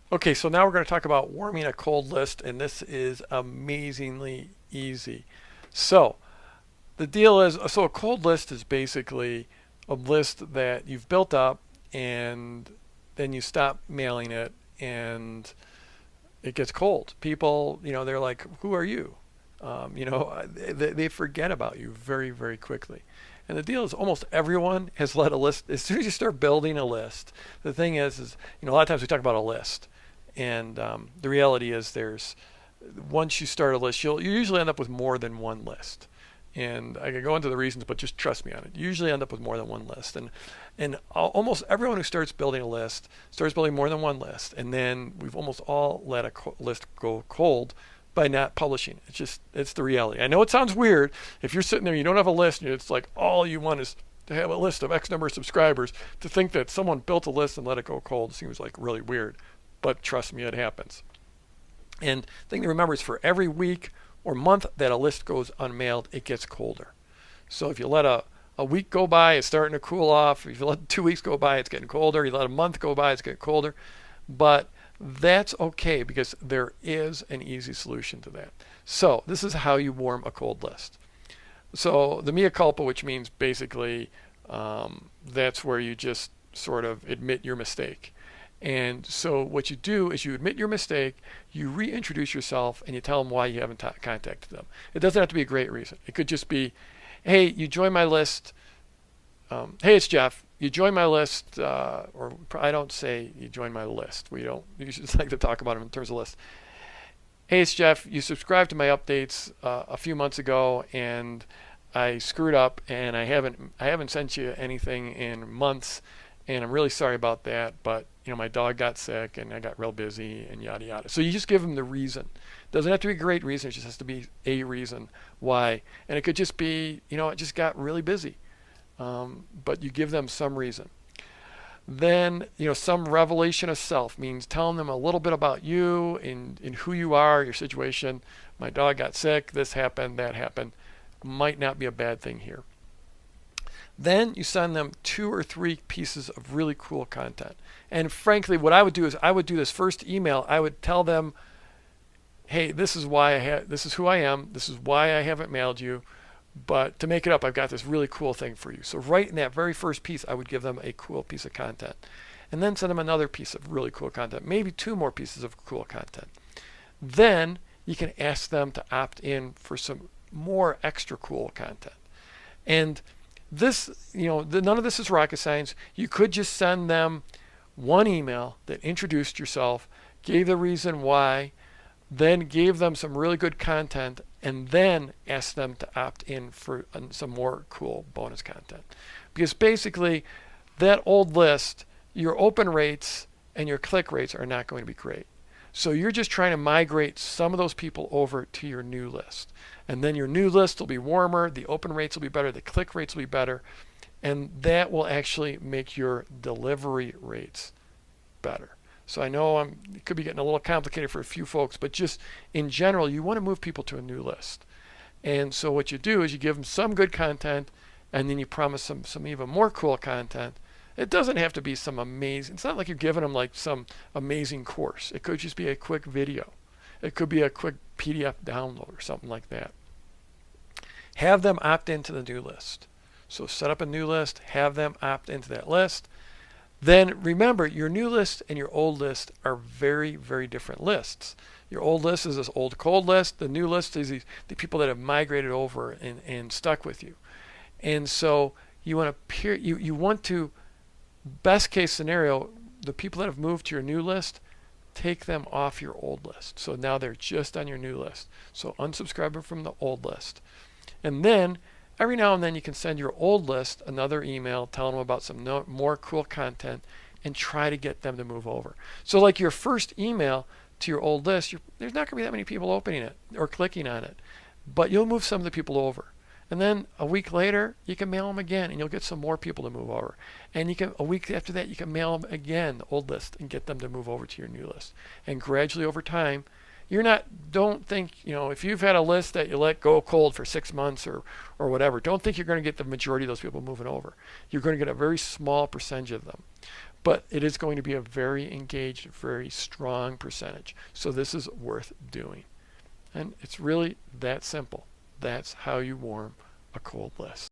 Okay, so now we're going to talk about warming a cold list, and this is amazingly easy. So the deal is, so a cold list is basically a list that you've built up, and then you stop mailing it, and it gets cold. People, they're like, "Who are you?" They forget about you very, very quickly. And the deal is, almost everyone has let a list. As soon as you start building a list, the thing is, a lot of times we talk about a list, and the reality is, once you start a list, you usually end up with more than one list. And I could go into the reasons, but just trust me on it. You usually end up with more than one list, and almost everyone who starts building a list starts building more than one list, and then we've almost all let a list go cold by not publishing. It's the reality. I know it sounds weird if you're sitting there, you don't have a list, and it's like all you want is to have a list of X number of subscribers. To think that someone built a list and let it go cold seems like really weird, but trust me, it happens. And the thing to remember is, for every week or month that a list goes unmailed, it gets colder. So if you let a week go by, it's starting to cool off. If you let 2 weeks go by, it's getting colder. You let a month go by, it's getting colder. But that's okay, because there is an easy solution to that. So this is how you warm a cold list. So the mea culpa, which means basically that's where you just sort of admit your mistake. And so what you do is you admit your mistake, you reintroduce yourself, and you tell them why you haven't contacted them. It doesn't have to be a great reason. It could just be, hey, you joined my list. Hey, it's Jeff. You joined my list, or I don't say you joined my list. We don't usually like to talk about them in terms of lists. Hey, it's Jeff. You subscribed to my updates a few months ago, and I screwed up, and I haven't sent you anything in months, and I'm really sorry about that. But my dog got sick, and I got real busy, and yada yada. So you just give them the reason. It doesn't have to be a great reason. It just has to be a reason why, and it could just be, it just got really busy. But you give them some reason. Then, some revelation of self means telling them a little bit about you and who you are, your situation. My dog got sick, this happened, that happened. Might not be a bad thing here. Then you send them 2 or 3 pieces of really cool content. And frankly, what I would do is, I would do this first email. I would tell them, hey, this is why this is who I am. This is why I haven't mailed you. But to make it up, I've got this really cool thing for you. So right in that very first piece, I would give them a cool piece of content. And then send them another piece of really cool content, maybe 2 more pieces of cool content. Then you can ask them to opt in for some more extra cool content. And this, none of this is rocket science. You could just send them one email that introduced yourself, gave the reason why, then gave them some really good content, and then ask them to opt in for some more cool bonus content. Because basically, that old list, your open rates and your click rates are not going to be great. So you're just trying to migrate some of those people over to your new list. And then your new list will be warmer, the open rates will be better, the click rates will be better, and that will actually make your delivery rates better. So I know it could be getting a little complicated for a few folks, but just in general, you want to move people to a new list. And so what you do is you give them some good content, and then you promise them some even more cool content. It doesn't have to be some amazing, it's not like you're giving them like some amazing course. It could just be a quick video. It could be a quick PDF download or something like that. Have them opt into the new list. So set up a new list, have them opt into that list. Then remember, your new list and your old list are very, very different lists. Your old list is this old cold list. The new list is the people that have migrated over and stuck with you. And so you want to, best case scenario, the people that have moved to your new list, take them off your old list. So now they're just on your new list. So unsubscribe them from the old list. And then every now and then you can send your old list another email telling them about some more cool content and try to get them to move over. So like your first email to your old list, there's not going to be that many people opening it or clicking on it, but you'll move some of the people over. And then a week later, you can mail them again, and you'll get some more people to move over. And a week after that, you can mail them again, the old list, and get them to move over to your new list. And gradually over time, don't think, if you've had a list that you let go cold for 6 months or whatever, don't think you're going to get the majority of those people moving over. You're going to get a very small percentage of them. but it is going to be a very engaged, very strong percentage. So this is worth doing. And it's really that simple. That's how you warm a cold list.